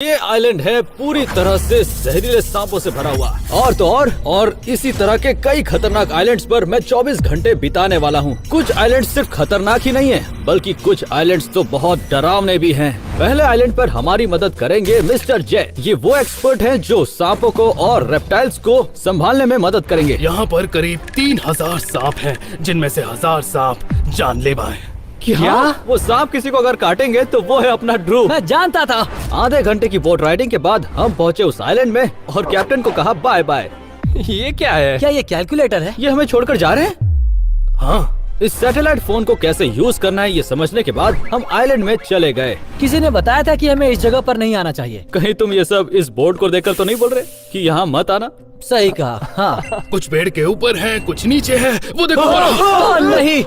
ये आइलैंड है पूरी तरह से जहरीले सांपों से भरा हुआ। और तो और इसी तरह के कई खतरनाक आइलैंड्स पर मैं 24 घंटे बिताने वाला हूँ। कुछ आइलैंड्स सिर्फ खतरनाक ही नहीं है, बल्कि कुछ आइलैंड्स तो बहुत डरावने भी हैं। पहले आइलैंड पर हमारी मदद करेंगे मिस्टर जे। ये वो एक्सपर्ट हैं जो सांपों को और रेप्टाइल्स को संभालने में मदद करेंगे। यहाँ पर करीब 3000 सांप हैं, जिनमें से 1000 सांप जानलेवा हैं। क्या? वो सांप किसी को अगर काटेंगे तो वो है अपना ड्रू। मैं जानता था। आधे घंटे की बोट राइडिंग के बाद हम पहुँचे उस आइलैंड में और कैप्टन को कहा बाय बाय। ये क्या है? क्या ये कैलकुलेटर है? ये हमें छोड़कर जा रहे हैं? हाँ, इस सैटेलाइट फोन को कैसे यूज करना है ये समझने के बाद हम आइलैंड में चले गए। किसी ने बताया था कि हमें इस जगह पर नहीं आना चाहिए। कहीं तुम ये सब इस बोर्ड को देखकर तो नहीं बोल रहे कि यहाँ मत आना? सही कहा। हाँ। कुछ पेड़ के ऊपर है, कुछ नीचे है। वो देखो। नहीं,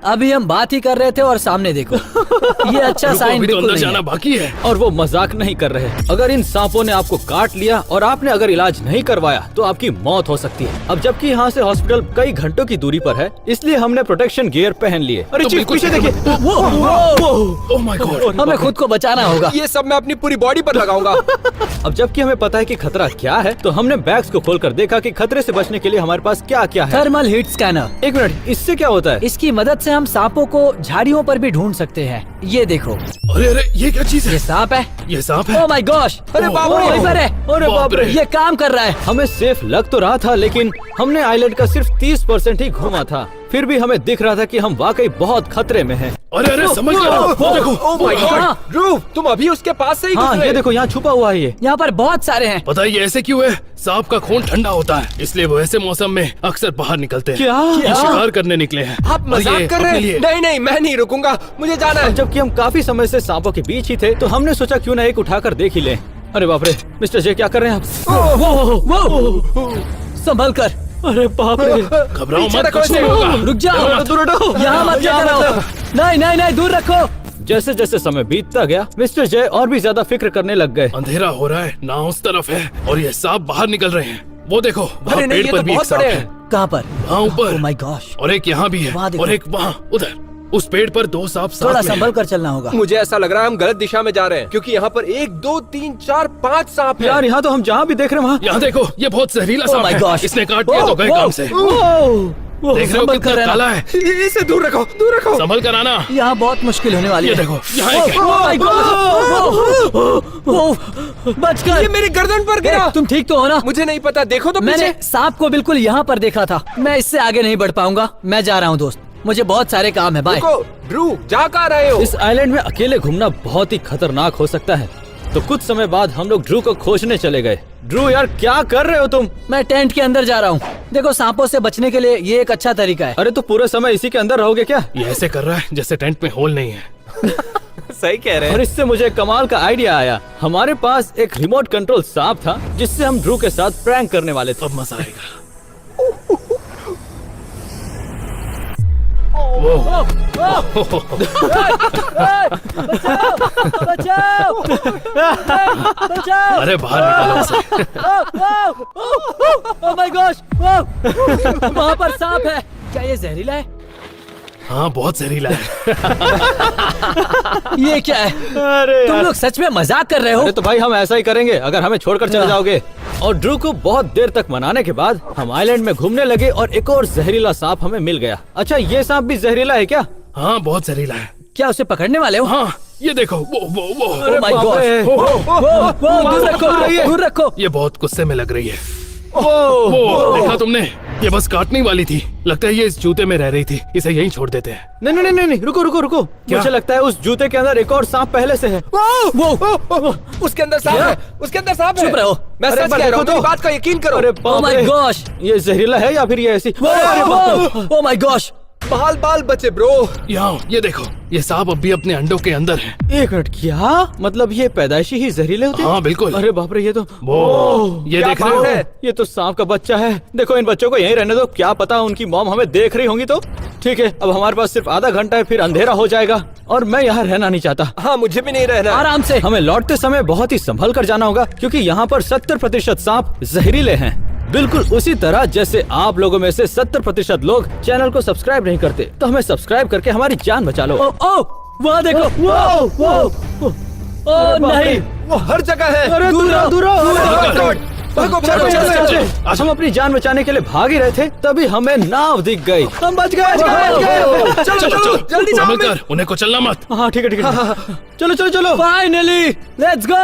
अभी हम बात ही कर रहे थे और सामने देखो। ये अच्छा साइन अभी तो बिल्कुल अंदर नहीं जाना है। बाकी है। और वो मजाक नहीं कर रहे। अगर इन सांपों ने आपको काट लिया और आपने अगर इलाज नहीं करवाया तो आपकी मौत हो सकती है। अब जबकि यहाँ से हॉस्पिटल कई घंटों की दूरी पर है, इसलिए हमने प्रोटेक्शन गियर पहन लिए। अरे तो चीफ, बिल्कुल पीछे देखिए। Oh my God. हमें खुद को बचाना होगा। ये सब मैं अपनी पूरी बॉडी पर लगाऊंगा। अब जबकि हमें पता है कि खतरा क्या है, तो हमने बैग्स को खोलकर देखा कि खतरे से बचने के लिए हमारे पास क्या क्या है। Thermal heat scanner. एक मिनट, इससे क्या होता है? इसकी मदद से हम सांपों को झाड़ियों पर भी ढूंढ सकते हैं। ये देखो, अरे अरे, ये क्या चीज ये है? सांप है। ये सांप है। Oh my gosh. अरे बाप रे। वहीं पर है। अरे बाप रे। ये काम कर रहा है। हमें सेफ लग तो रहा था, लेकिन हमने आइलैंड का सिर्फ 30% ही घूमा था। फिर भी हमें दिख रहा था कि हम वाकई बहुत खतरे में हैं। अरे अरे, समझ गया। वो देखो। Oh my God. हाँ। ध्रुव, तुम अभी उसके पास से ही हाँ, गुजरे। ये देखो यहाँ छुपा हुआ है ये। यहाँ पर बहुत सारे हैं। पता है ये ऐसे क्यों है? सांप का खून ठंडा होता है, इसलिए वो ऐसे मौसम में अक्सर बाहर निकलते हैं। क्या? ये शिकार करने निकले हैं। आप और ये मजाक कर रहे अपने हैं? लिए। नहीं नहीं, मैं नहीं रुकूंगा, मुझे जाना है। जबकि हम काफी समय से सांपों के बीच ही थे, तो हमने सोचा क्यों ना एक उठाकर देख ही लें। अरे बाप रे, मिस्टर जे क्या कर रहे हैं आप? वो संभल कर। अरे बाप रे। घबराओ पीछे मत, रखो कुछ नहीं इसे। होगा। रुक जाओ। दूर हटो। यहाँ मत लेकर आओ। नहीं नहीं नहीं, दूर रखो। जैसे जैसे समय बीतता गया, मिस्टर जय और भी ज्यादा फिक्र करने लग गए। अंधेरा हो रहा है, नाव उस तरफ है और ये सांप बाहर निकल रहे हैं। वो देखो, वहाँ अरे नहीं, पेड़ ये पर तो भी एक बहुत सांप बड़े है। हैं। कहाँ पर? वहाँ ऊपर। Oh my gosh. और एक यहाँ भी है वहाँ देखो। और एक वहाँ उधर। उस पेड़ पर 2 सांप साथ थोड़ा में हैं। संभल कर चलना होगा। मुझे ऐसा लग रहा है हम गलत दिशा में जा रहे हैं, क्योंकि यहाँ पर 1 2 3 4 5 सांप हैं। यार यहाँ तो हम जहाँ भी देख रहे हैं वहाँ। यहाँ देखो, ये बहुत जहरीला Oh सांप my है। gosh। इसने काट दिया तो गए काम से। देख रहे हो संभल कर कितना रहना। काला है? इसे दूर रखो, दूर रखो। संभल कर आना। यहाँ बहुत मुश्किल होने वाली ये है। देखो, यहाँ एक है। Oh my God! बच कर। ये मेरी गर्दन पर गिरा। तुम ठीक तो हो ना? मुझे नहीं पता, देखो तो मैंने पीछे। सांप को बिल्कुल यहाँ पर देखा था। मैं इससे आगे नहीं बढ़ पाऊंगा। मैं जा रहा हूँ दोस्त, मुझे बहुत सारे काम है। बाय। रुको, ध्रुव, जा कहाँ रहे हो? इस आइलैंड में अकेले घूमना बहुत ही खतरनाक हो सकता है। तो कुछ समय बाद हम लोग ड्रू को खोजने चले गए। ड्रू यार, क्या कर रहे हो तुम? मैं टेंट के अंदर जा रहा हूँ। देखो, सांपों से बचने के लिए ये एक अच्छा तरीका है। अरे तो पूरे समय इसी के अंदर रहोगे क्या? ये ऐसे कर रहा है जैसे टेंट में होल नहीं है। सही कह रहे और इससे मुझे कमाल का आइडिया आया। हमारे पास एक रिमोट कंट्रोल सांप था, जिससे हम ड्रू के साथ प्रैंक करने वाले थे। अब मजा आएगा। बचाओ! बचाओ! अरे बाहर निकालो उसे। Oh my gosh! वहाँ पर सांप है। क्या ये जहरीला है? हाँ, बहुत जहरीला है। ये क्या है? अरे तुम लोग सच में मजाक कर रहे हो? अरे तो भाई हम ऐसा ही करेंगे अगर हमें छोड़कर चले जाओगे। और ड्रू को बहुत देर तक मनाने के बाद हम आइलैंड में घूमने लगे और एक और जहरीला सांप हमें मिल गया। अच्छा, ये सांप भी जहरीला है क्या? हाँ, बहुत जहरीला है। क्या उसे पकड़ने वाले हो? हाँ, ये देखो, वो। Oh my बाप God! रे। दूर रखो, दूर रखो। ये बहुत गुस्से में लग रही है। वो देखा तुमने? ये बस काटने वाली थी। लगता है ये इस जूते में रह रही थी। इसे यहीं छोड़ देते हैं। नहीं नहीं नहीं नहीं, रुको रुको रुको। क्या? मुझे लगता है उस जूते के अंदर एक और सांप पहले से है। उसके अंदर सांप क्या? है, उसके अंदर सांप है। चुप रहो। मैं अरे सच पर कह रहा देखो हूँ, तो। मेरी बात का यकीन करो। अरे Oh बाप my रे। gosh! ये जहरीला है या फिर ये ऐसी? Oh my gosh! बाल बाल बचे ब्रो। यहाँ, ये देखो, ये सांप अब भी अपने अंडों के अंदर है। एक मिनट, क्या मतलब ये पैदाइशी ही जहरीले होते हैं? हाँ, बिल्कुल। अरे बाप रे, ये तो ये क्या देख रहे बात हो? है? ये तो सांप का बच्चा है। देखो, इन बच्चों को यहीं रहने दो। क्या पता उनकी मॉम हमें देख रही होंगी तो। ठीक है, अब हमारे पास सिर्फ आधा घंटा है, फिर अंधेरा हो जाएगा और मैं यहाँ रहना नहीं चाहता। हाँ, मुझे भी नहीं रहना। आराम से। हमें लौटते समय बहुत ही संभल कर जाना होगा, क्योंकि यहाँ पर 70% सांप जहरीले हैं। बिल्कुल उसी तरह जैसे आप लोगों में से 70% लोग चैनल को सब्सक्राइब नहीं करते, तो हमें सब्सक्राइब करके हमारी जान बचा लो। ओह, वहाँ देखो। ओ नहीं, वो हर जगह है। अरे दूर रहो, दूर रहो। भागो, चलो, भागो, चलो, चलो, चलो। हम अपनी जान बचाने के लिए भाग ही रहे थे, तभी हमें नाव दिख गई। हम बच गए। चलो चलो जल्दी जाओ। समझकर उन्हें को चलना मत। हाँ ठीक है, ठीक है। चलो चलो चलो। Finally let's go.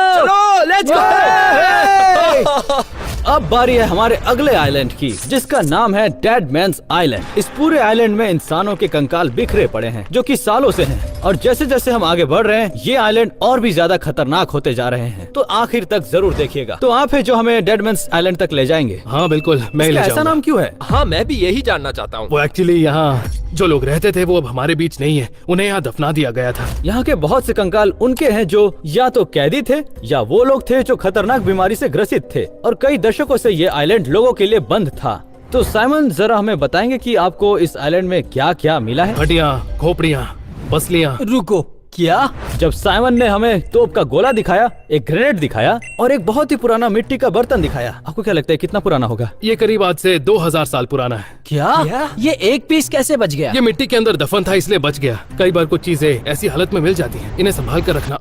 Let's go. अब बारी है हमारे अगले आइलैंड की, जिसका नाम है डेड मैंस आइलैंड। इस पूरे आइलैंड में इंसानों के कंकाल बिखरे पड़े हैं, जो कि सालों से हैं। और जैसे जैसे हम आगे बढ़ रहे हैं, ये आइलैंड और भी ज्यादा खतरनाक होते जा रहे हैं। तो आखिर तक जरूर देखिएगा। तो आप है जो हमें डेड मैंस आइलैंड तक ले जाएंगे। हाँ बिल्कुल, मैं ले इसका ऐसा जाऊंगा। नाम क्यों है? हाँ, मैं भी यही जानना चाहता हूँ। वो एक्चुअली यहाँ जो लोग रहते थे वो अब हमारे बीच नहीं है, उन्हें यहाँ दफना दिया गया था। यहाँ के बहुत से कंकाल उनके हैं जो या तो कैदी थे या वो लोग थे जो खतरनाक बीमारी से ग्रसित थे, और कई दशकों से ये आइलैंड लोगों के लिए बंद था। तो साइमन जरा हमें बताएंगे कि आपको इस आइलैंड में क्या क्या मिला है? हड्डियाँ, खोपड़ियाँ, पसलियाँ। रुको, क्या? जब साइमन ने हमें तोप का गोला दिखाया, एक ग्रेनेड दिखाया और एक बहुत ही पुराना मिट्टी का बर्तन दिखाया। आपको क्या लगता है कितना पुराना होगा? ये करीब आज से 2000 साल पुराना है। क्या? ये एक पीस कैसे बच गया? ये मिट्टी के अंदर दफन था इसलिए बच गया। कई बार कुछ चीजें ऐसी हालत में मिल जाती हैं, इन्हें संभाल कर रखना।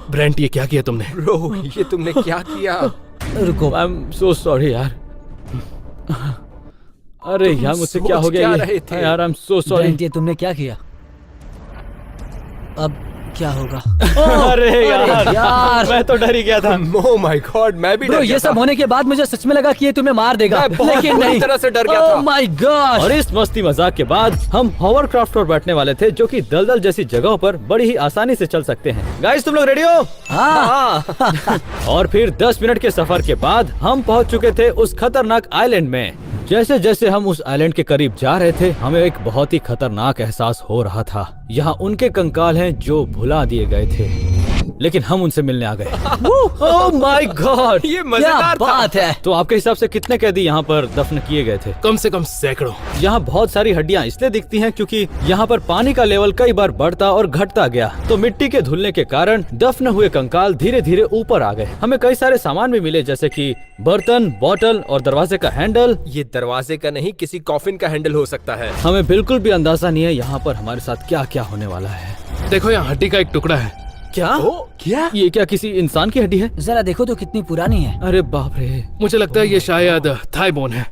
ब्रेंट, ये क्या किया तुमने? ब्रो, ये तुमने क्या किया? रुको, आई एम सो सॉरी यार। अरे यार, मुझसे क्या हो सोच गया क्या ये? रहे थे? यार I am so sorry. Brent, ये तुमने क्या किया? अब क्या होगा? अरे यार, यार। मैं तो डर ही गया था। ओह माय गॉड, मैं भी ब्रो, डर ये गया सब था। होने के बाद मुझे सच में लगा कि ये तुम्हें मार देगा, मैं बहुत लेकिन बुरी नहीं। तरह से डर गया था। Oh my God. और इस मस्ती मजाक के बाद हम हॉवरक्राफ्ट पर बैठने वाले थे, जो कि दलदल जैसी जगहों पर बड़ी ही आसानी से चल सकते हैं। गाइस, तुम लोग रेडी हो? हाँ। और फिर 10 मिनट के सफर के बाद हम पहुंच चुके थे उस खतरनाक आइलैंड में। जैसे जैसे हम उस आइलैंड के करीब जा रहे थे, हमें एक बहुत ही खतरनाक एहसास हो रहा था। यहाँ उनके कंकाल हैं जो भुला दिए गए थे, लेकिन हम उनसे मिलने आ गए। ओह माय गॉड, ये क्या मजेदार था। बात है? तो आपके हिसाब से कितने कैदी यहाँ पर दफन किए गए थे? कम से कम सैकड़ों। यहाँ बहुत सारी हड्डियाँ इसलिए दिखती हैं क्योंकि यहाँ पर पानी का लेवल कई बार बढ़ता और घटता गया, तो मिट्टी के धुलने के कारण दफन हुए कंकाल धीरे धीरे ऊपर आ गए। हमें कई सारे सामान भी मिले, जैसे कि बर्तन, बोतल और दरवाजे का हैंडल। ये दरवाजे का नहीं, किसी कॉफिन का हैंडल हो सकता है। हमें बिल्कुल भी अंदाजा नहीं है यहाँ पर हमारे साथ क्या क्या होने वाला है। देखो, यहाँ हड्डी का एक टुकड़ा है। क्या? क्या? ये क्या किसी इंसान की हड्डी है? जरा देखो तो कितनी पुरानी है। अरे बाप रे। मुझे लगता है ये शायद थाई बोन है।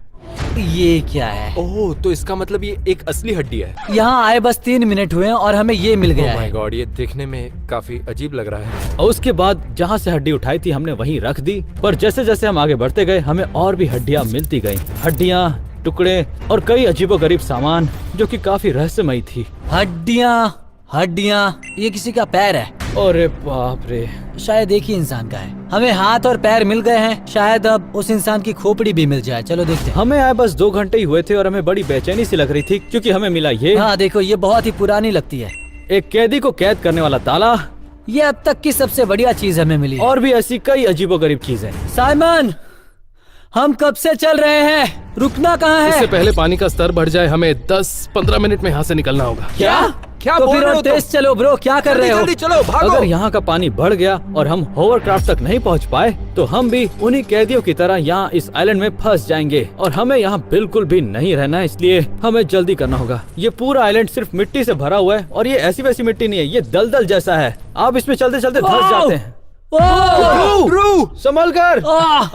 ये क्या है? ओह, तो इसका मतलब ये एक असली हड्डी है। यहाँ आए बस 3 मिनट हुए हैं और हमें ये मिल गया ओह माय है। गॉड, ये देखने में काफी अजीब लग रहा है। और उसके बाद जहाँ से हड्डी उठाई थी हमने वहीं रख दी, पर जैसे जैसे हम आगे बढ़ते गए हमें और भी हड्डियाँ मिलती गयी। हड्डियाँ, टुकड़े और कई अजीबोगरीब सामान, जो कि काफी रहस्यमयी थी। हड्डियाँ, हड्डियाँ, ये किसी का पैर है। अरे बाप रे। शायद एक ही इंसान का है। हमें हाथ और पैर मिल गए हैं, शायद अब उस इंसान की खोपड़ी भी मिल जाए। चलो देखते हैं। हमें आए बस 2 घंटे ही हुए थे और हमें बड़ी बेचैनी सी लग रही थी, क्योंकि हमें मिला ये हाँ देखो, ये बहुत ही पुरानी लगती है। एक कैदी को कैद करने वाला ताला, ये अब तक की सबसे बढ़िया चीज हमें मिली है। और भी ऐसी कई अजीबोगरीब चीजें। साइमन, हम कब से चल रहे हैं? रुकना कहाँ इससे है? पहले पानी का स्तर बढ़ जाए, हमें 10-15 मिनट में यहाँ से निकलना होगा। क्या तो बोल फिर रहे हो और तुम? तेज चलो ब्रो, क्या कर रहे हो? जल्दी चलो, भागो। अगर यहाँ का पानी बढ़ गया और हम होवरक्राफ्ट तक नहीं पहुँच पाए, तो हम भी उन्हीं कैदियों की तरह यहाँ इस आइलैंड में फंस जाएंगे। और हमें यहाँ बिल्कुल भी नहीं रहना है, इसलिए हमें जल्दी करना होगा। ये पूरा आइलैंड सिर्फ मिट्टी से भरा हुआ है, और ये ऐसी वैसी मिट्टी नहीं है, ये दलदल जैसा है। आप इसमें चलते चलते धंस जाते हैं। संभल कर।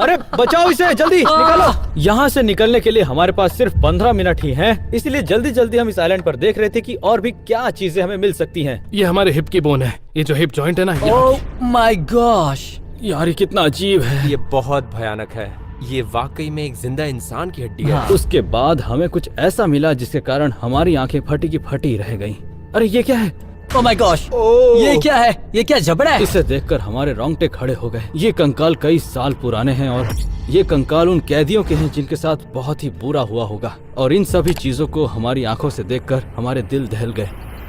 अरे बचाओ इसे, जल्दी निकालो। यहाँ से निकलने के लिए हमारे पास सिर्फ 15 मिनट ही हैं, इसलिए जल्दी जल्दी हम इस आइलैंड पर देख रहे थे कि और भी क्या चीजें हमें मिल सकती हैं। ये हमारे हिप की बोन है। ये जो हिप जॉइंट है ना, ये ओह माय गॉश, यार ये कितना अजीब है। ये बहुत भयानक है। ये वाकई में एक जिंदा इंसान की हड्डी है। उसके बाद हमें कुछ ऐसा मिला जिसके कारण हमारी आंखें फटी की फटी रह गईं। अरे ये क्या है? ओह माय गॉश, ये क्या है? ये क्या जबड़ा है? इसे देखकर हमारे रोंगटे खड़े हो गए। ये कंकाल कई साल पुराने हैं, और ये कंकाल उन कैदियों के हैं जिनके साथ बहुत ही बुरा हुआ होगा। और इन सभी चीजों को हमारी आंखों से देखकर हमारे दिल दहल गए।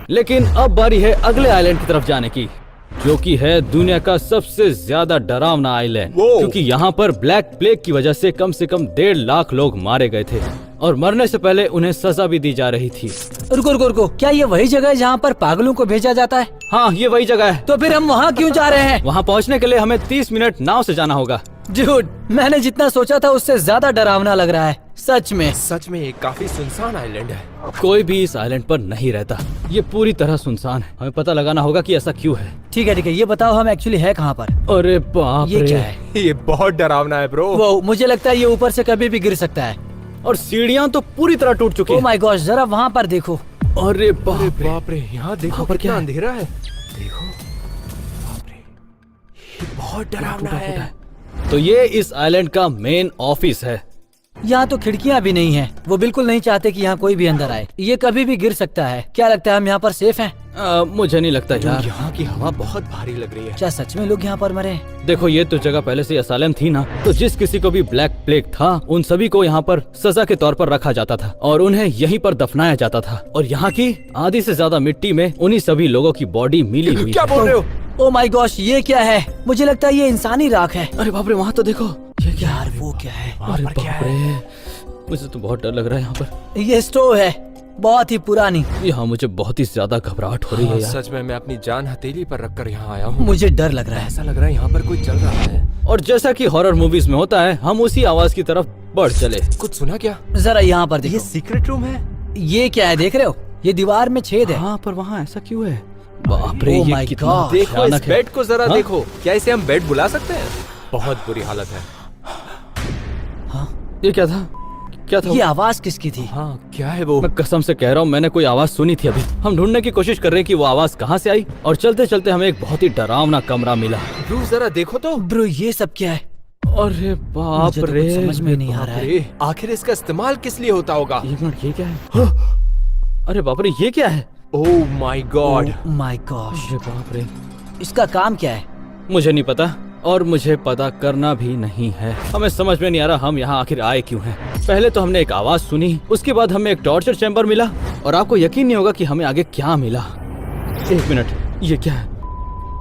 लेकिन अब बारी है अगले आइलैंड की तरफ जाने की, जो कि है दुनिया का सबसे ज्यादा डरावना आइलैंड, क्योंकि यहाँ पर ब्लैक प्लेग की वजह से कम 1.5 लाख लोग मारे गए थे, और मरने से पहले उन्हें सजा भी दी जा रही थी। रुको रुको रुको, क्या ये वही जगह है जहाँ पर पागलों को भेजा जाता है? हाँ, ये वही जगह है। तो फिर हम वहाँ क्यों जा रहे हैं? वहाँ पहुँचने के लिए हमें 30 मिनट नाव से जाना होगा। Dude, मैंने जितना सोचा था उससे ज्यादा डरावना लग रहा है, सच में। सच में ये काफी सुनसान आइलैंड है। कोई भी इस आइलैंड पर नहीं रहता। ये पूरी तरह सुनसान है। हमें पता लगाना होगा कि ऐसा क्यों है। ठीक है, ये बताओ हम एक्चुअली है कहाँ पर? अरे बाप ये रे। क्या है? ये बहुत डरावना है ब्रो। वो मुझे लगता है ये ऊपर से कभी भी गिर सकता है। और सीढ़ियाँ तो पूरी तरह टूट चुकी ओ हैं। माय गॉश, जरा वहाँ पर देखो। अरे बाप रे। बाप रे, यहाँ देखो वहाँ पर कितना क्या है? अंधेरा है। देखो, बाप रे, ये बहुत डरावना है। तो ये इस आइलैंड का मेन ऑफिस है। यहाँ तो खिड़कियाँ भी नहीं है। वो बिल्कुल नहीं चाहते कि यहाँ कोई भी अंदर आए। ये कभी भी गिर सकता है। क्या लगता है हम यहाँ पर सेफ हैं? मुझे नहीं लगता यार। यहाँ की हवा बहुत भारी लग रही है। क्या सच में लोग यहाँ पर मरे हैं? देखो, ये तो जगह पहले से असालम थी ना, तो जिस किसी को भी ब्लैक प्लेग था उन सभी को यहाँ पर सजा के तौर पर रखा जाता था और उन्हें यहीं पर दफनाया जाता था। और यहाँ की आधी से ज्यादा मिट्टी में उन्हीं सभी लोगों की बॉडी मिली हुई क्या है। बोल रहे हो? ओ माय गॉश, ये क्या है? मुझे लगता है ये इंसानी राख है। अरे बाप रे, वहाँ तो देखो। ये क्या यार वो क्या है? अरे बाप रे, मुझे तो बहुत डर लग रहा है यहाँ पर। ये स्टोव है, बहुत ही पुरानी। यहाँ मुझे बहुत ही ज्यादा घबराहट हो रही है यार। सच में मैं अपनी जान हथेली पर रखकर यहाँ आया हूँ। मुझे डर लग रहा है। ऐसा लग रहा है यहाँ पर कोई चल रहा है। और जैसा कि हॉरर मूवीज में होता है, हम उसी आवाज की तरफ बढ़ चले। कुछ सुना क्या? जरा यहाँ पर ये देखो। सीक्रेट रूम है। ये क्या है, देख रहे हो? ये दीवार में छेद है। हाँ, पर वहाँ ऐसा क्यों है? बाप रे, Oh ये my कितना God। देखो इस भयानक है। बेड को जरा हाँ? देखो। क्या इसे हम बेड बुला सकते हैं? बहुत बुरी हालत है। ये क्या था? क्या था? ये आवाज किसकी थी? हाँ, क्या है वो? मैं कसम से कह रहा हूँ, मैंने कोई आवाज सुनी थी अभी। हम ढूंढने की कोशिश कर रहे हैं कि वो आवाज कहाँ से आई। और चलते चलते हमें एक बहुत ही डरावना कमरा मिला। ब्रू जरा देखो तो। ब्रो, ये सब क्या है? अरे बाप मुझे तो कुछ रे, समझ में नहीं आ रहा है। अरे आखिर इसका इस्तेमाल किस लिए होता होगा? एक मिनट, ये क्या है? अरे बाप रे, ये क्या है? Oh my God. My gosh, अरे बाप रे, इसका काम क्या है? मुझे नहीं पता और मुझे पता करना भी नहीं है। हमें समझ में नहीं आ रहा हम यहाँ आखिर आए क्यों हैं। पहले तो हमने एक आवाज सुनी, उसके बाद हमें एक टॉर्चर चैम्बर मिला और आपको यकीन नहीं होगा कि हमें आगे क्या मिला। एक मिनट, ये क्या है?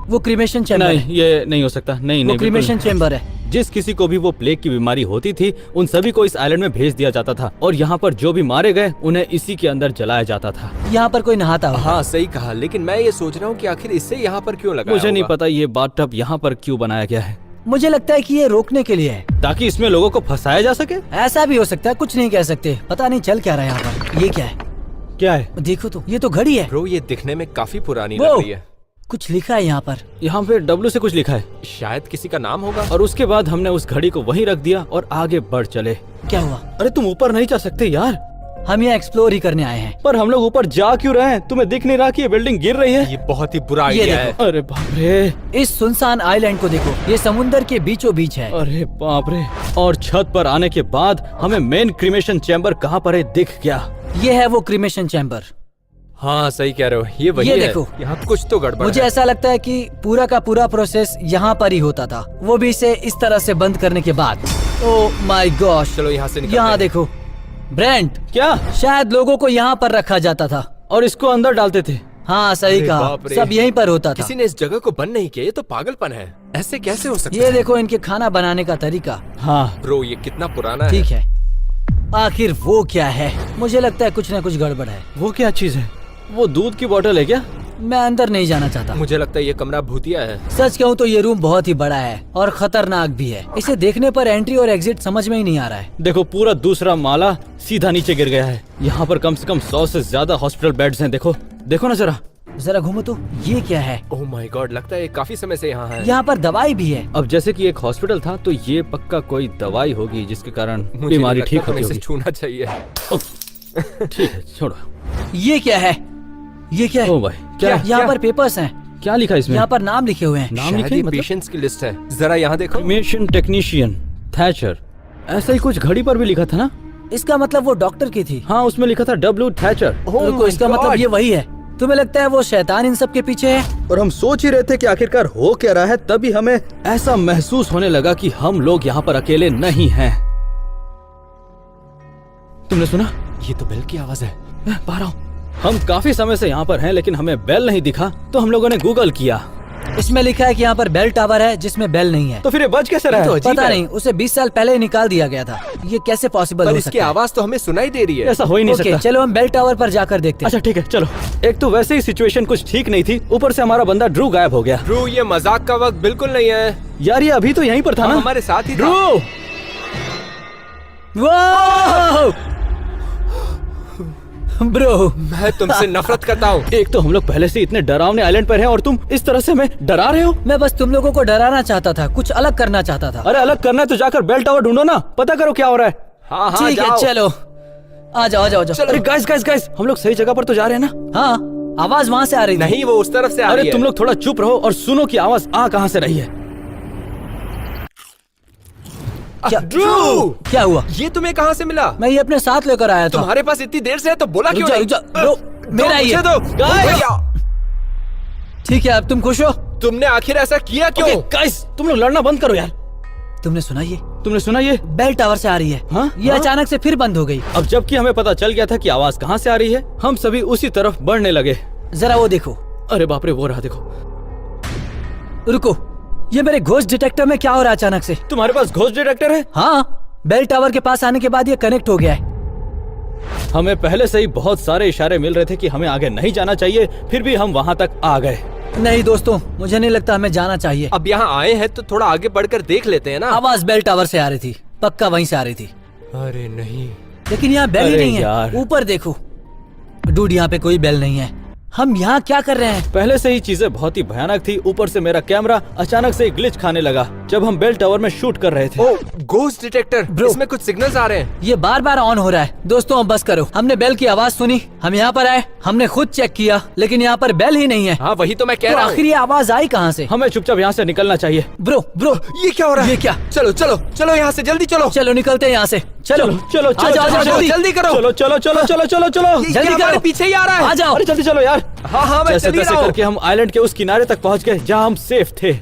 वो क्रीमेशन चैम्बर नहीं, है। ये नहीं हो सकता। नहीं वो नहीं, क्रीमेशन बिल्कुल। चैम्बर है। जिस किसी को भी वो प्लेग की बीमारी होती थी उन सभी को इस आइलैंड में भेज दिया जाता था और यहाँ पर जो भी मारे गए उन्हें इसी के अंदर जलाया जाता था। यहाँ पर कोई नहाता होगा। हाँ सही कहा, लेकिन मैं ये सोच रहा हूँ कि आखिर इससे यहाँ पर क्यों लगा? मुझे नहीं पता ये बाथटब यहाँ पर क्यों बनाया गया है। मुझे लगता है कि ये रोकने के लिए है। ताकि इसमें लोगों को फंसाया जा सके। ऐसा भी हो सकता है, कुछ नहीं कह सकते। पता नहीं चल क्या रहा है यहाँ पर। ये क्या है? क्या है? देखो तो, ये तो घड़ी है। ब्रो ये दिखने में काफी पुरानी वो लग रही है। कुछ लिखा है यहाँ पर। यहाँ पे W से कुछ लिखा है शायद किसी का नाम होगा। और उसके बाद हमने उस घड़ी को वहीं रख दिया और आगे बढ़ चले। क्या हुआ? अरे तुम ऊपर नहीं जा सकते यार। हम यहाँ एक्सप्लोर ही करने आए हैं। पर हम लोग ऊपर जा क्यों रहे हैं? तुम्हें दिख नहीं रहा कि ये बिल्डिंग गिर रही है? ये बहुत ही बुरा ये आइडिया है। देखो। अरे बाप रे, इस सुनसान आइलैंड को देखो, ये समुंदर के बीचों बीच है। अरे बाप रे। और छत पर आने के बाद हमें मेन क्रीमेशन चैम्बर कहाँ पर है दिख गया। ये है वो क्रीमेशन चैम्बर। हाँ सही कह रहे हो, ये वही ये है। देखो। यहाँ कुछ तो गड़बड़ मुझे है। ऐसा लगता है कि पूरा का पूरा प्रोसेस यहाँ पर ही होता था, वो भी इसे इस तरह से बंद करने के बाद। ओह माय गॉश, चलो यहाँ से निकलते यहाँ हैं। देखो ब्रेंट, क्या? शायद लोगों को यहाँ पर रखा जाता था। और इसको अंदर डालते थे? हाँ सही अरे कहा, बाप रे। सब यहीं पर होता था। किसी ने इस जगह को बंद नहीं किया, ये तो पागलपन है। ऐसे कैसे हो सकता ये है? देखो इनके खाना बनाने का तरीका। हाँ। ब्रो ये कितना पुराना है। ठीक है, आखिर वो क्या है? मुझे लगता है कुछ न कुछ गड़बड़ है। वो क्या चीज है? वो दूध की बोतल है क्या? मैं अंदर नहीं जाना चाहता। मुझे लगता है ये कमरा भूतिया है। सच कहूँ तो ये रूम बहुत ही बड़ा है और खतरनाक भी है। इसे देखने पर एंट्री और एग्जिट समझ में ही नहीं आ रहा है। देखो, पूरा दूसरा माला सीधा नीचे गिर गया है। यहाँ पर कम से कम 100 से ज्यादा हॉस्पिटल बेड्स हैं। देखो देखो ना जरा। जरा घूमो तो, ये क्या है? ओह माय गॉड, लगता है ये काफी समय से यहाँ है। यहाँ पर दवाई भी है। अब जैसे कि एक हॉस्पिटल था तो ये पक्का कोई दवाई होगी जिसके कारण मुझे बीमारी नहीं ठीक लगता होती हमें इसे होगी। छूना चाहिए। ठीक है, छोड़ो। ये क्या है? ये क्या है? ओ भाई, क्या यहाँ पर पेपर्स हैं। क्या लिखा है इसमें? यहाँ पर नाम लिखे हुए हैं। नाम शायद लिखे ये मतलब? पेशेंट्स की लिस्ट है। जरा यहाँ देखो। क्रीमेशन टेक्नीशियन थैचर, ऐसा ही कुछ घड़ी पर भी लिखा था ना? इसका मतलब वो डॉक्टर की थी। हाँ, उसमें लिखा था W थैचर। रुको, इसका मतलब ये वही है। तुम्हें लगता है वो शैतान इन सब के पीछे है? और हम सोच ही रहे थे कि आखिरकार हो क्या रहा है, तभी हमें ऐसा महसूस होने लगा कि हम लोग यहाँ पर अकेले नहीं हैं। तुमने सुना? ये तो बेल की आवाज है। मैं बाहर आओ। हम काफी समय से यहाँ पर हैं लेकिन हमें बेल नहीं दिखा, तो हम लोगों ने गूगल किया। इसमें लिखा है कि यहाँ पर बेल टावर है जिसमें बेल नहीं है। तो फिर ये बज कैसे रहा तो है? अजीब पता है। नहीं, उसे 20 साल पहले ही निकाल दिया गया था। ये कैसे पॉसिबल पर हो इसकी सकता है? आवाज तो हमें सुनाई दे रही है। ऐसा हो ही नहीं ओके, सकता। चलो हम बेल टावर पर जाकर देखते हैं। अच्छा ठीक है, चलो। एक तो वैसे ही सिचुएशन कुछ ठीक नहीं थी, ऊपर से हमारा बंदा ड्रू गायब हो गया। ब्रू ये मजाक का वक्त बिल्कुल नहीं है। यार ये अभी तो यहीं पर था हाँ, ना। हमारे साथ ही था। ध्रुव! ब्रो मैं तुमसे नफरत करता हूँ। एक तो हम लोग पहले से इतने डरावने आइलैंड पर हैं और तुम इस तरह से हमें डरा रहे हो। मैं बस तुम लोगों को डराना चाहता था, कुछ अलग करना चाहता था। अरे अलग करना है तो जाकर बेल टावर ढूंढो ना, पता करो क्या हो रहा है। हाँ हाँ ठीक है, जाओ। चलो आ जाओ आ जाओ आ जाओ। अरे गाइस गाइस गाइस, हम लोग सही जगह पर तो जा रहे हैं ना। हाँ, आवाज वहाँ से आ रही थी। नहीं, वो उस तरफ से आ अरे रही है। तुम लोग थोड़ा चुप रहो और सुनो कि आवाज आ कहाँ से रही है। क्या ध्रुव! क्या हुआ? ये तुम्हें कहाँ से मिला? मैं ये अपने साथ लेकर आया था। तुम्हारे पास इतनी देर से है तो बोला क्यों रुक नहीं? जा, लो, मेरा ही है। दो। भैया, ठीक है, अब तुम खुश हो? तुमने आखिर ऐसा किया क्यों? गाइस तुम लोग लड़ना बंद करो यार। तुमने सुना ये? तुमने सुना ये? बेल टावर से आ रही है। हाँ? ये हाँ? अचानक से फिर बंद हो गई। अब जबकि हमें पता चल गया था कि आवाज कहाँ से आ रही है, हम सभी उसी तरफ बढ़ने लगे। जरा वो देखो। अरे बाप रे, वो रहा देखो। रुको, ये मेरे घोस्ट डिटेक्टर में क्या हो रहा है अचानक से? तुम्हारे पास घोस्ट डिटेक्टर है? हाँ, बेल टावर के पास आने के बाद ये कनेक्ट हो गया है। हमें पहले से ही बहुत सारे इशारे मिल रहे थे कि हमें आगे नहीं जाना चाहिए, फिर भी हम वहाँ तक आ गए। नहीं दोस्तों, मुझे नहीं लगता हमें जाना चाहिए। अब यहाँ आए हैं तो थोड़ा आगे बढ़कर देख लेते हैं ना। आवाज बेल टावर से आ रही थी, पक्का वहीं से आ रही थी। अरे नहीं, लेकिन यहाँ बेल ही अरे नहीं यार। है। ऊपर देखो डूड, यहाँ पे कोई बेल नहीं है। हम यहाँ क्या कर रहे हैं? पहले से ही चीजें बहुत ही भयानक थी, ऊपर से मेरा कैमरा अचानक से ग्लिच खाने लगा जब हम बेल टावर में शूट कर रहे थे। ओ घोस्ट डिटेक्टर, Bro. इसमें कुछ सिग्नल्स आ रहे हैं। ये बार बार ऑन हो रहा है। दोस्तों अब बस करो, हमने बेल की आवाज सुनी, हम यहाँ पर आए, हमने खुद चेक किया, लेकिन यहाँ पर बेल ही नहीं है। हाँ वही तो मैं कह तो रहा हूँ। आखिर ये आवाज आई कहाँ से? हमें चुपचाप यहाँ से निकलना चाहिए। ब्रो ब्रो, ये क्या हो रहा है? ये क्या? चलो चलो चलो, यहाँ से जल्दी चलो। चलो निकलते हैं यहाँ से। चलो चलो आ जाओ, आ जाओ, जल्दी। जल्दी करो। चलो चलो चलो चलो चलो चलो ये जल्दी हमारे करो। पीछे ही आ रहा है। आ जाओ। अरे जल्दी चलो यार। हाँ हाँ मैं जैसे चल ही तैसे रहा हूँ। करके हम आइलैंड के उस किनारे तक पहुँच गए जहाँ हम सेफ थे।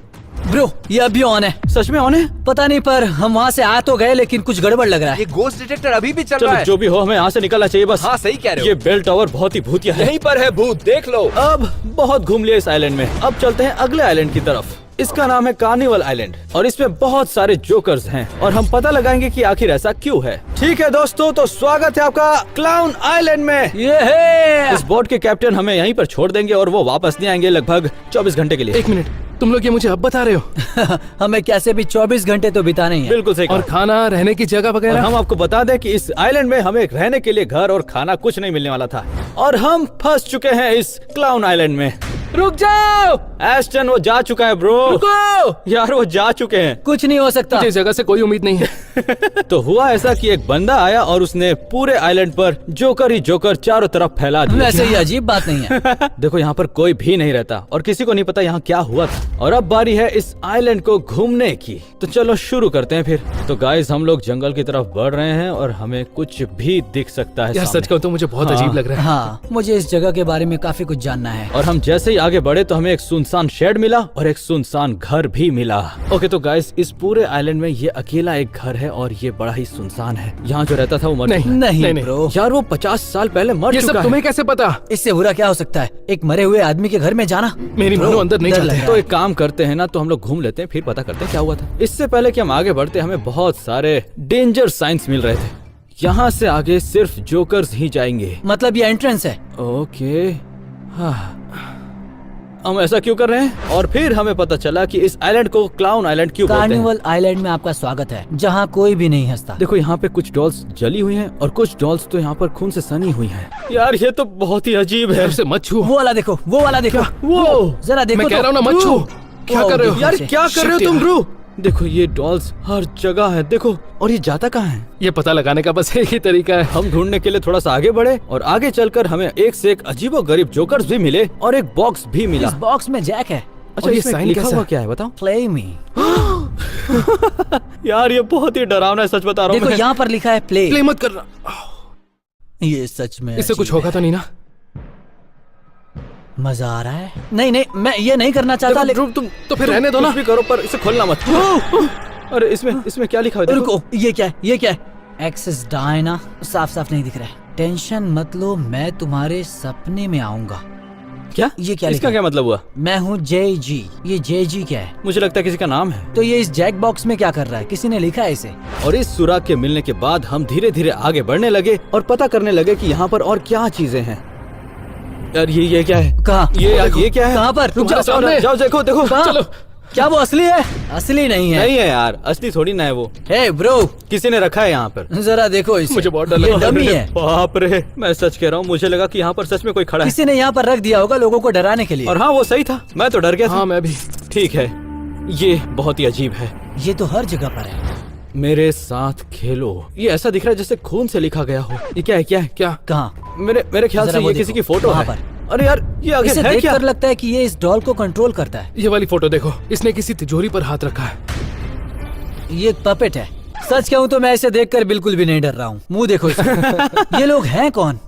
ब्रो ये अभी ऑन है। सच में ऑन है? पता नहीं, पर हम वहाँ से आ तो गए लेकिन कुछ गड़बड़ लग रहा है। ये घोस्ट डिटेक्टर अभी भी चल रहा चलो है। जो भी हो, हमें यहाँ से निकलना चाहिए बस। हाँ सही कह रहे ये हो। बेल टावर बहुत ही भूतिया है। यहीं पर है भूत, देख लो। अब बहुत घूम लिया इस आइलैंड में, अब चलते हैं अगले आइलैंड की तरफ। इसका नाम है कार्निवल आइलैंड और इसमें बहुत सारे जोकर्स हैं और हम पता लगाएंगे कि आखिर ऐसा क्यों है। ठीक है दोस्तों, तो स्वागत है आपका क्लाउन आइलैंड में। ये है। इस बोट के कैप्टन हमें यहीं पर छोड़ देंगे और वो वापस नहीं आएंगे लगभग 24 घंटे के लिए। एक मिनट, तुम लोग ये मुझे अब बता रहे हो? हमें कैसे भी 24 घंटे तो बिताने ही हैं। बिल्कुल सही और कहा। खाना, रहने की जगह और वगैरह? हम आपको बता दें कि इस आइलैंड में हमें रहने के लिए घर और खाना कुछ नहीं मिलने वाला था और हम फंस चुके हैं इस क्लाउन आइलैंड में। रुक जाओ एस्टन, वो जा चुका है ब्रो। रुको यार वो जा चुके हैं। कुछ नहीं हो सकता। मुझे इस जगह से कोई उम्मीद नहीं है। तो हुआ ऐसा कि एक बंदा आया और उसने पूरे आइलैंड पर जोकर ही जोकर चारों तरफ फैला दिया। वैसे ये अजीब बात नहीं है। देखो यहाँ पर कोई भी नहीं रहता और किसी को नहीं पता यहाँ क्या हुआ था और अब बारी है इस आइलैंड को घूमने की। तो चलो शुरू करते हैं फिर। तो गाइस हम लोग जंगल की तरफ बढ़ रहे हैं और हमें कुछ भी दिख सकता है यार सामने। सच कहूँ तो मुझे बहुत हाँ। अजीब लग रहा है। हाँ, मुझे इस जगह के बारे में काफी कुछ जानना है। और हम जैसे ही आगे बढ़े तो हमें एक सुनसान शेड मिला और एक सुनसान घर भी मिला। ओके तो गाइस इस पूरे आइलैंड में ये अकेला एक घर है और ये बड़ा ही सुनसान है। यहाँ जो रहता था वो मर नहीं, चुका है। नहीं नहीं। ब्रो, यार वो 50 साल पहले मर ये चुका सब है। तुम्हें कैसे पता? इससे बुरा क्या हो सकता है? एक मरे हुए आदमी के घर में जाना। मेरी ब्रो, मनो अंदर नहीं डर जाती लग है। रहा तो एक काम करते हैं ना, तो हम लोग घूम लेते हैं फिर पता करते हैं क्या हुआ था। इससे पहले कि हम आगे बढ़ते हमें बहुत सारे डेंजर साइंस मिल रहे थे। यहाँ से आगे सिर्फ जोकर्स ही जाएंगे। मतलब ये एंट्रेंस है। ओके हाँ। हम ऐसा क्यों कर रहे हैं? और फिर हमें पता चला कि इस आइलैंड को क्लाउन आइलैंड क्यों बोलते हैं। कार्निवल आइलैंड में आपका स्वागत है, जहाँ कोई भी नहीं हंसता। देखो यहाँ पे कुछ डॉल्स जली हुई हैं और कुछ डॉल्स तो यहाँ पर खून से सनी हुई हैं। यार ये तो बहुत ही अजीब है। से मत छू। वो वाला देखो, वो वाला देखो, वो जरा देखो। मैं कह रहा हूँ ना, मत तो। छू। क्या कर रहे हो? यार क्या कर रहे हो तुम ध्रुव? देखो ये डॉल्स हर जगह है देखो, और ये जाता कहाँ है? ये पता लगाने का बस एक ही तरीका है। हम ढूंढने के लिए थोड़ा सा आगे बढ़े और आगे चलकर हमें एक से एक अजीबोगरीब जोकर्स भी मिले और एक बॉक्स भी मिला। इस बॉक्स में जैक है। अच्छा और ये इसमें साइन लिखा कैसा हुआ है? क्या है बताओ? प्ले मी। यार ये बहुत ही डरावना है, सच बता रहा हूँ देखो मैं। यहाँ पर लिखा है प्ले। प्ले मत करना। ये सच में इससे कुछ अजीब होगा है। तो नहीं ना? मजा आ रहा है? नहीं नहीं, मैं ये नहीं करना चाहता। देखो, ध्रुव तुम तो फिर रहने दो ना। कुछ भी करो पर इसे खोलना मत। अरे इसमें क्या लिखा है देखो? रुको, ये क्या है? ये क्या है? एक्सेस डायना साफ साफ नहीं दिख रहा है। टेंशन मत लो, मैं तुम्हारे सपने में आऊंगा। क्या ये क्या इसका लिखा? क्या मतलब हुआ? मैं हूँ JG। ये JG क्या है? मुझे लगता है किसी का नाम है। तो ये इस जैक बॉक्स में क्या कर रहा है? किसी ने लिखा है इसे। और इस सुराग के मिलने के बाद हम धीरे धीरे आगे बढ़ने लगे और पता करने लगे कि यहाँ पर और क्या चीजें हैं। यार ये क्या है? कहाँ? ये क्या है? कहाँ पर? रुक जाओ, जाओ देखो देखो। कहाँ? चलो क्या वो असली है? असली नहीं है। नहीं है यार, असली थोड़ी ना है वो, हे ब्रो, किसी ने रखा है यहाँ पर। जरा देखो इसे। मुझे बहुत डर ये लगा। डमी है। बाप रे, मैं सच कह रहा हूँ, मुझे लगा कि यहाँ पर सच में कोई खड़ा है। किसी ने यहाँ पर रख दिया होगा लोगों को डराने के लिए। और हाँ, वो सही था, मैं तो डर गया था। हाँ मैं भी। ठीक है, ये बहुत ही अजीब है। ये तो हर जगह पर है। मेरे साथ खेलो, ये ऐसा दिख रहा है जैसे खून से लिखा गया हो। ये क्या है, क्या है, क्या? कहाँ? मेरे ख्याल जरा से वो ये किसी देखो, की फोटो वहाँ है। पर। अरे यार, ये आगे इसे है क्या? देखकर लगता है कि ये इस डॉल को कंट्रोल करता है। ये वाली फोटो देखो, इसने किसी तिजोरी पर हाथ रखा है। ये एक पपेट है। सच कहूँ तो मैं इसे देखकर बिल्कुल भी नहीं डर रहा हूँ। मुंह देखो इसका। ये लोग हैं कौन?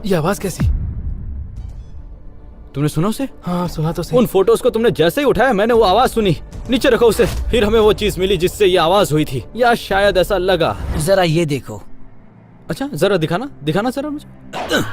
ये आवाज कैसी? तुमने सुना उसे? हाँ सुना तो सही। उन फोटोज को तुमने जैसे ही उठाया, मैंने वो आवाज सुनी। नीचे रखो उसे। फिर हमें वो चीज मिली जिससे ये आवाज हुई थी, या शायद ऐसा लगा। जरा ये देखो। अच्छा, जरा दिखाना जरा मुझे।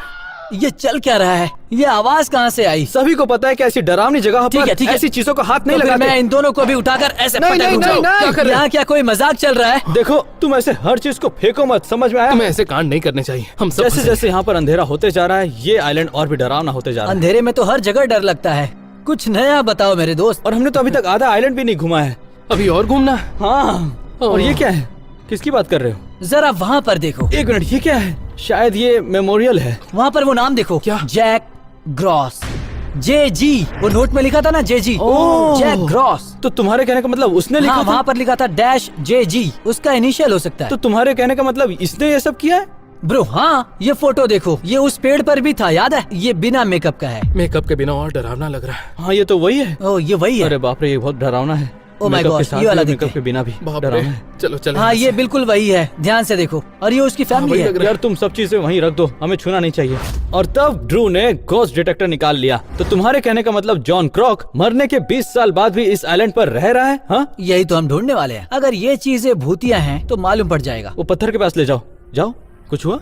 ये चल क्या रहा है? ये आवाज कहाँ से आई? सभी को पता है कि ऐसी डरावनी जगह ठीक पर है, ठीक है। ऐसी चीजों को हाथ नहीं तो फिर लगाते। मैं इन दोनों को भी उठाकर ऐसे नहीं, पटक नहीं, दूंगा। नहीं, नहीं। क्या कर रहे हैं? यहाँ क्या कोई मजाक चल रहा है? देखो, तुम ऐसे हर चीज को फेंको मत, समझ में आया? तुम्हें ऐसे कांड नहीं करने चाहिए। हम सब जैसे फंसे जैसे यहाँ पर अंधेरा होते जा रहा है, ये आइलैंड और भी डरावना होते जा रहा है। अंधेरे में तो हर जगह डर लगता है। कुछ नया बताओ मेरे दोस्त। और हमने तो अभी तक आधा आइलैंड भी नहीं घुमा है। हैं। अभी और घूमना है? हाँ। और ये क्या है? किसकी बात कर रहे हो? जरा वहाँ पर देखो। एक मिनट, ये क्या है? शायद ये मेमोरियल है। वहाँ पर वो नाम देखो। क्या? Jack Gross. JG, वो नोट में लिखा था ना, JG। ओह। Jack gross. तो तुम्हारे कहने का मतलब उसने लिखा हाँ, था? वहाँ पर लिखा था -JG। उसका इनिशियल हो सकता है। तो तुम्हारे कहने का मतलब इसने ये सब किया है? ब्रो हाँ, ये फोटो देखो, ये उस पेड़ पर भी था, याद है? ये बिना मेकअप का है। मेकअप के बिना और डरावना लग रहा है। हाँ, ये तो वही है। ओ, ये वही है। अरे बाप रे, ये बहुत डरावना है। Oh my मेकअप के gosh, साथ ये वाला भी, देखते मेकअप के बिना भी बाप रे। डरावना है। चलो चलो। हाँ, ये बिल्कुल वही है। ध्यान से देखो। और ये उसकी फैमिली वही है। लग रहा यार, तुम सब चीजें वहीं रख दो, हमें छूना नहीं चाहिए। और तब ड्रू ने घोस्ट डिटेक्टर निकाल लिया। तो तुम्हारे कहने का मतलब जॉन क्रॉक मरने के 20 साल बाद भी इस आइलैंड पर रह रहा है? हाँ, यही तो हम ढूंढने वाले हैं। अगर ये चीजें भूतिया हैं तो मालूम पड़ जाएगा। वो पत्थर के पास ले जाओ। जाओ, कुछ हुआ?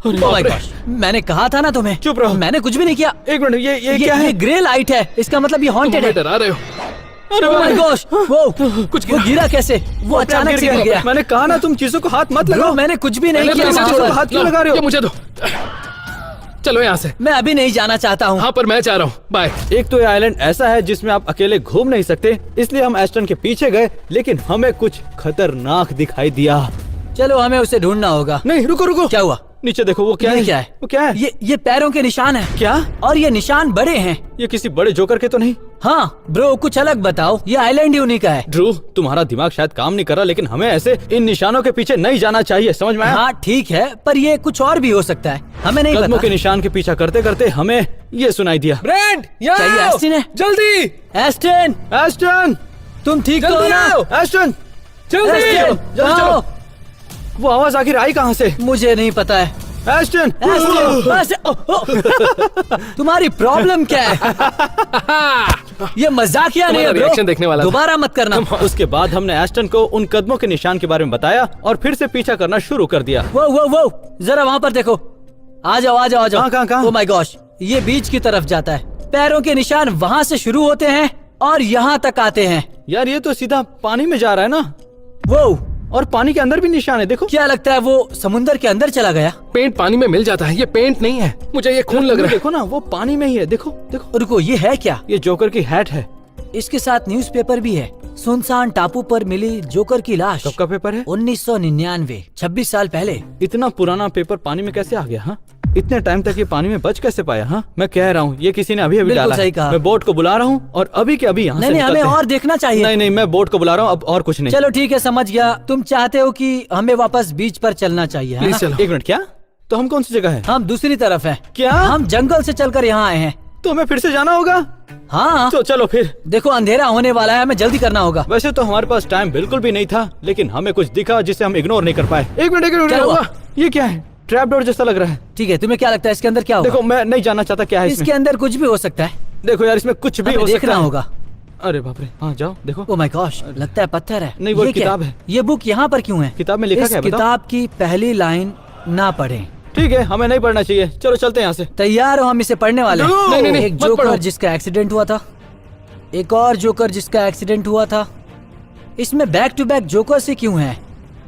Oh my gosh, मैंने कहा था ना तुम्हें। चुप रहो। मैंने कुछ भी नहीं किया। एक मिनट, ये क्या ये है? ग्रे लाइट है। इसका मतलब ये हॉन्टेड है। हमें डरा रहे हो। Oh my gosh, वो कुछ वो गिरा कैसे? वो अचानक से गिर गया। मैंने कहा ना, तुम चीजों को हाथ मत ब्रो, लगाओ। मैंने कुछ भी नहीं पहले किया। तो इसे वहाँ छोड़ो, पर। हाथ क्यों लगा रहे हो? ये मुझे दो। चलो यहाँ से। मैं अभी नहीं जाना चाहता हूँ। हाँ पर मैं चाह रहा हूँ। बाय। एक तो ये आइलैंड ऐसा है जिसमें आप अकेले घूम नहीं सकते, इसलिए हम एस्टन के पीछे गए, लेकिन हमें कुछ खतरनाक दिखाई दिया। चलो, हमें उसे ढूंढना होगा। नहीं, रुको रुको। क्या हुआ? नीचे देखो, वो क्या ये है? क्या है? वो क्या है? ये पैरों के निशान है। क्या? और ये निशान बड़े हैं। ये किसी बड़े जोकर के तो नहीं? हाँ ब्रो, कुछ अलग बताओ। ये आइलैंड ही उन्हीं का है। ड्रू, तुम्हारा दिमाग शायद काम नहीं कर रहा, लेकिन हमें ऐसे इन निशानों के पीछे नहीं जाना चाहिए, समझ में आया? हाँ ठीक है, पर ये कुछ और भी हो सकता है। हमें नहीं कदमों पता। के निशान के पीछा करते करते हमें ये सुनाई दिया। ब्रेंड, क्या ये एस्टन है? जल्दी एस्टन, एस्टन, तुम ठीक तो हो जल्दी ना? आओ। एस्टन, जल्दी। एस्टन, जल्दी आओ। चलो। वो आवाज आखिर आई कहाँ से? मुझे नहीं पता है। एस्टन, एस्टन, एस्टन, ओ, ओ। तुम्हारी प्रॉब्लम क्या है? ये मजाकिया नहीं है तुम्हारा ब्रो। reaction देखने वाला था। दोबारा मत करना। उसके बाद हमने एस्टन को उन कदमों के निशान के बारे में बताया और फिर से पीछा करना शुरू कर दिया। वो जरा वहाँ पर देखो। आ जाओ, आ जाओ, आ जाओ। कहाँ? ओ माय गॉश, ये बीच की तरफ जाता है। पैरों के निशान वहाँ से शुरू होते हैं और यहाँ तक आते हैं। यार, ये तो सीधा पानी में जा रहा है ना? वो और पानी के अंदर भी निशान है, देखो। क्या लगता है वो समुंदर के अंदर चला गया? पेंट पानी में मिल जाता है, ये पेंट नहीं है। मुझे ये खून लग रहा है। देखो ना, वो पानी में ही है, देखो देखो। रुको, ये है क्या? ये जोकर की हैट है। इसके साथ न्यूज़पेपर भी है। सुनसान टापू पर मिली जोकर की लाश। कब का पेपर है? 1999, 26 साल पहले। इतना पुराना पेपर पानी में कैसे आ गया? हाँ, इतने टाइम तक ये पानी में बच कैसे पाया? हाँ, मैं कह रहा हूँ ये किसी ने अभी बिल्कुल डाला है। सही कहा। मैं बोट को बुला रहा हूँ और अभी के अभी यहाँ से नहीं, हमें निकलते हैं। और देखना चाहिए। नहीं, मैं बोट को बुला रहा हूँ, अब और कुछ नहीं। चलो ठीक है, समझ गया। तुम चाहते हो कि हमें वापस बीच पर चलना चाहिए, है प्लीज ना? चलो। एक मिनट, क्या? तो हम कौन सी जगह है? हम दूसरी तरफ हैं। क्या? हम जंगल से चलकर यहाँ आए हैं। तो हमें फिर से जाना होगा? हाँ, तो चलो फिर। देखो अंधेरा होने वाला है, हमें जल्दी करना होगा। वैसे तो हमारे पास टाइम बिल्कुल भी नहीं था, लेकिन हमें कुछ दिखा जिसे हम इग्नोर नहीं कर पाए। एक मिनट, क्या हुआ? ये क्या है? ट्रैप डोर जैसा लग रहा है। ठीक है, तुम्हें क्या लगता है इसके अंदर क्या होगा? देखो, मैं नहीं जानना चाहता क्या है इसके इसमें। अंदर कुछ भी हो सकता है। देखो यार, इसमें कुछ भी हमें हो सकता देखना है। होगा। अरे बाप रे, हाँ जाओ देखो। ओ माय गॉश, लगता है पत्थर है। नहीं, वो ये क्या किताब है। ये बुक यहाँ पर क्यों है? किताब में लिखा इस क्या है, बताओ? किताब की पहली लाइन ना पढ़ें। ठीक है, हमें नहीं पढ़ना चाहिए, चलो चलते हैं यहाँ से। तैयार हो? हम इसे पढ़ने वाले हैं। नहीं, एक मत जोकर पढ़ो। जिसका एक्सीडेंट हुआ था, एक और जोकर जिसका एक्सीडेंट हुआ था। इसमें बैक टू बैक जोकर से क्यों है?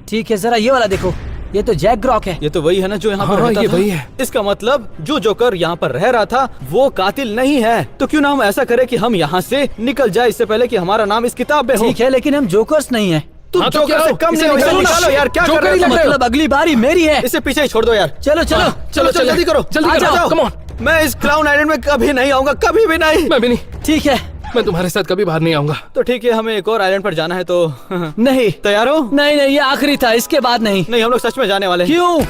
ठीक है, जरा ये वाला देखो। ये तो जैक ग्रॉक है। ये तो वही है ना जो यहाँ पर हाँ, रहता ये था? वही है। इसका मतलब जो जोकर यहाँ पर रह रहा था वो कातिल नहीं है। तो क्यों ना हम ऐसा करें कि हम यहाँ से निकल जाए इससे पहले कि हमारा नाम इस किताब में हो। ठीक है, लेकिन हम जोकर्स नहीं है। तुम हाँ, तो जोकर क्या से हो? कम इसे नहीं हो, इसे निकालो ना। निकालो यार, क्या कर जोकर रहे ही हो? लग रहे हो। मतलब अगली बारी मेरी है। इसे पीछे ही छोड़ दो यार। चलो चलो चलो चलो जल्दी करो, जल्दी आ करो, जाओ। come on। मैं इस क्लाउन आइलैंड में कभी नहीं आऊंगा, कभी भी नहीं। मैं भी नहीं, ठीक है। मैं तुम्हारे साथ कभी बाहर नहीं आऊंगा। तो ठीक है, हमें एक और आइलैंड पर जाना है तो नहीं तैयार हो? नहीं नहीं, ये आखिरी था, इसके बाद नहीं। नहीं, हम लोग सच में जाने वाले हैं। क्यों?